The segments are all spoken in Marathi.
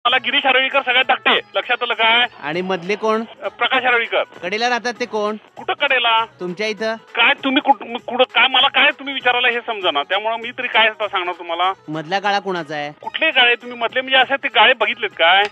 मला गिरीश हरळीकर सगळ्यात धाकटे, लक्षात आलं काय? आणि मधले कोण? प्रकाश हरळीकर. कडेला राहतात ते कोण? कुठं कडेला? तुमच्या इथं. काय तुम्ही कुठं काय मला काय तुम्ही विचारायला हे समजा ना, त्यामुळे मी तरी काय सांगणार तुम्हाला. मधला गाळा कोणाचा आहे? कुठले गाळे तुम्ही मधले म्हणजे असे ते गाळे बघितलेत काय?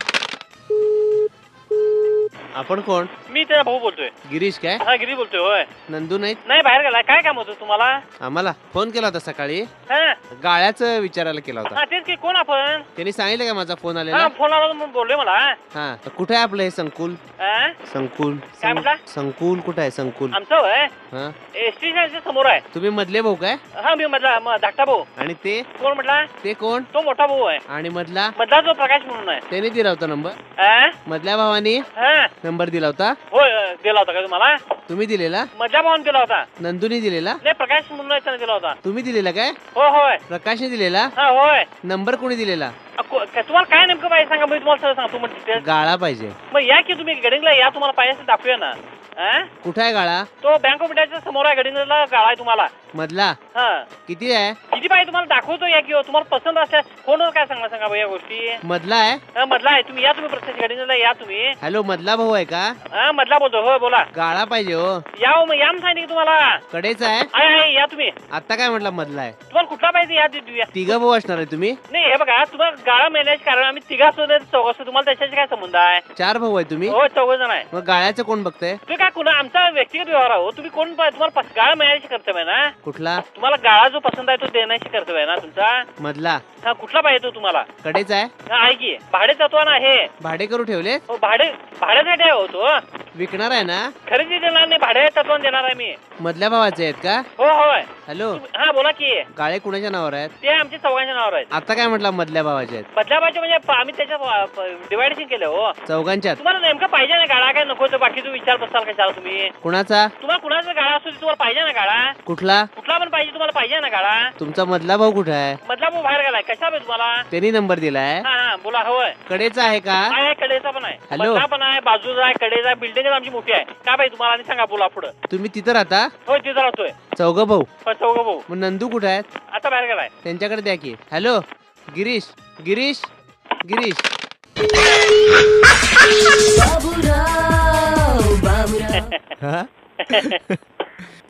आपण कोण? मी त्याचा भाऊ बोलतोय. गिरीश काय? हा गिरी बोलतोय. होय. नंदू नाहीत? नाही बाहेर गेला. काय काम होतं तुम्हाला? आम्हाला फोन केला होता सकाळी, हा गाळ्याचं विचारायला केला होता. हा, तेच की. कोण आपण? त्यांनी सांगितलं का माझा फोन आलेला? हा, फोन आला म्हणून बोललोय मला. हा, तर कुठे आहे आपलं हे संकुल? हा? संकुल काय म्हटला? संकुल कुठे आहे संकुल? आमचं होय हा, एसटी स्टँडच्या समोर आहे. तुम्ही मधले भाऊ काय? हा, मी मधला धाकटा भाऊ. आणि ते कोण म्हटला? ते कोण? तो मोठा भाऊ आहे. आणि मधला? मधला जो प्रकाश म्हणून आहे. त्याने दिला होता नंबर. हा? मधल्या भावानी हा? नंबर दिला होता. होय, दिला होता का तुम्हाला? तुम्ही दिलेला? मधल्या भावाने दिला होता. नंदूनी दिलेला? नाही, प्रकाश म्हणून आहे, त्याने दिला होता. तुम्ही दिलेला काय? हो होय. प्रकाशने दिलेला? हा होय. नंबर कोणी दिलेला? तुम्हाला काय नेमकं पाहिजे सांगा, मी तुम्हाला सगळं सांगतो. मग डिटेल्स. गाळा पाहिजे. मग या की तुम्ही गडिंगला या, तुम्हाला पाहिजे असेल दाखवूया ना. हा? कुठे आहे गाळा? तो बँक ऑफ इंडियाच्या समोर आहे. गडिंगला गाळा आहे तुम्हाला. मधला हा, किती आहे? किती पाहिजे तुम्हाला दाखवतो. या की हो. तुम्हाला पसंत असल्या फोनवर काय सांगा भाई या गोष्टी. मधला आहे? हा, मधला आहे. तुम्ही या, तुम्ही प्रत्यक्ष गडिंगला या तुम्ही. हॅलो, मधला भाऊ आहे का? हा, मधला बोलतो. हो, बोला. गाळा पाहिजे हो. या हो, मग या म्हणून सांगितलं की तुम्हाला. कडेचा आहे? आहे, या तुम्ही. आता काय म्हटलं मधला आहे? तुम्हाला कुठला पाहिजे या देऊया. तिघं भाऊ असणार आहे तुम्ही? नाही, हे बघा, तुम्हाला गाळा मिळण्याचे कारण आम्ही तिघा असतो चौघ असतो. तुम्हाला त्याच्याशी काय संबंध आहे? 4 भाऊ आहे तुम्ही? हो, 14 जण आहे. मग गाळ्याचं कोण बघतंय? तुम्ही काय कुणा आमचा व्यक्तिगत व्यवहार आहे हो. तुम्ही कोण तुम्हाला गाळा मिळण्याची कर्तव्य आहे ना. कुठला? तुम्हाला गाळा जो पसंत आहे तो देण्याची कर्तव्य आहे ना तुमचा. मधला? हा, कुठला पाहिजे तो तुम्हाला? कडेचा आहे? हा, आहे की. भाडे तत्व ना हे. भाडे करू ठेवले? हो, भाड्यासाठी आहे हो तो. विकणार आहे ना? खरेदी देणार नाही, भाडे तत्व देणार आहे मी. मधल्या भावाचे आहेत का? हो होय. हॅलो, हा, बोला की. गाळे कुणाच्या नावावर आहेत? ते आमच्या चौघांच्या नावावर आहेत. आता काय म्हटलं मधल्या भावाचे आहेत? बदलाबाचे म्हणजे आम्ही त्याच्या डिवायडेशन केलं हो. चौघांच्यात? तुम्हाला नेमकं पाहिजे ना गाळा, काय नको तर बाकीचं विचार बसाल कशाला तुम्ही. कुणाचा? तुम्हाला कुणाचा गाळा असतो तुम्हाला पाहिजे ना गाळा. कुठला? कुठला पण पाहिजे तुम्हाला पाहिजे ना गाळा. तुमचा मधला भाऊ कुठे आहे? मधला भाऊ बाहेर गेलाय. कशा पाहिजे तुम्हाला? त्यांनी नंबर दिलाय. हा हा, बोला. होय. कडेचा आहे का? आहे, कडेचा पण आहे. हॅलो. मधला पण आहे, बाजूचा आहे, कडेचा आहे. बिल्डिंग आमची मोठी आहे. काय पाहिजे तुम्हाला आणि सांगा, बोला पुढं. तुम्ही तिथं राहता? होय, तिथं राहतोय. चौघ भाऊ? चौघ भाऊ. मग नंदू कुठे आहेत? आता बाहेर गेलाय. त्यांच्याकडे द्या की. हॅलो, गिरीश गिरीश गिरीश. हा?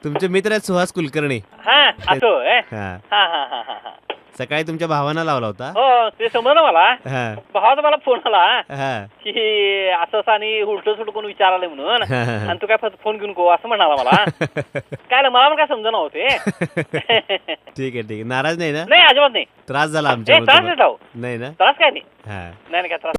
तुमचे मित्र आहेत सुहास कुलकर्णी. हा, असं होय. हा, हा हा हा हा हा. सकाळी तुमच्या भावाना लावला होता. हो, ते समजलं मला. हा, भावाचा मला फोन आला हा, की असं असं आणि उलट सुलट कोण विचारायला म्हणून. हा, हा. आणि तू काय फक्त फोन घेऊन गो असं म्हणाला मला. काय मला पण काय समजना होते. ठीक आहे. नाराज नाही ना? नाही, अजिबात नाही. त्रास झाला त्रास आमच्या? नाही राहू. नाही ना? त्रास काय नाही. हा. नाही काय त्रास.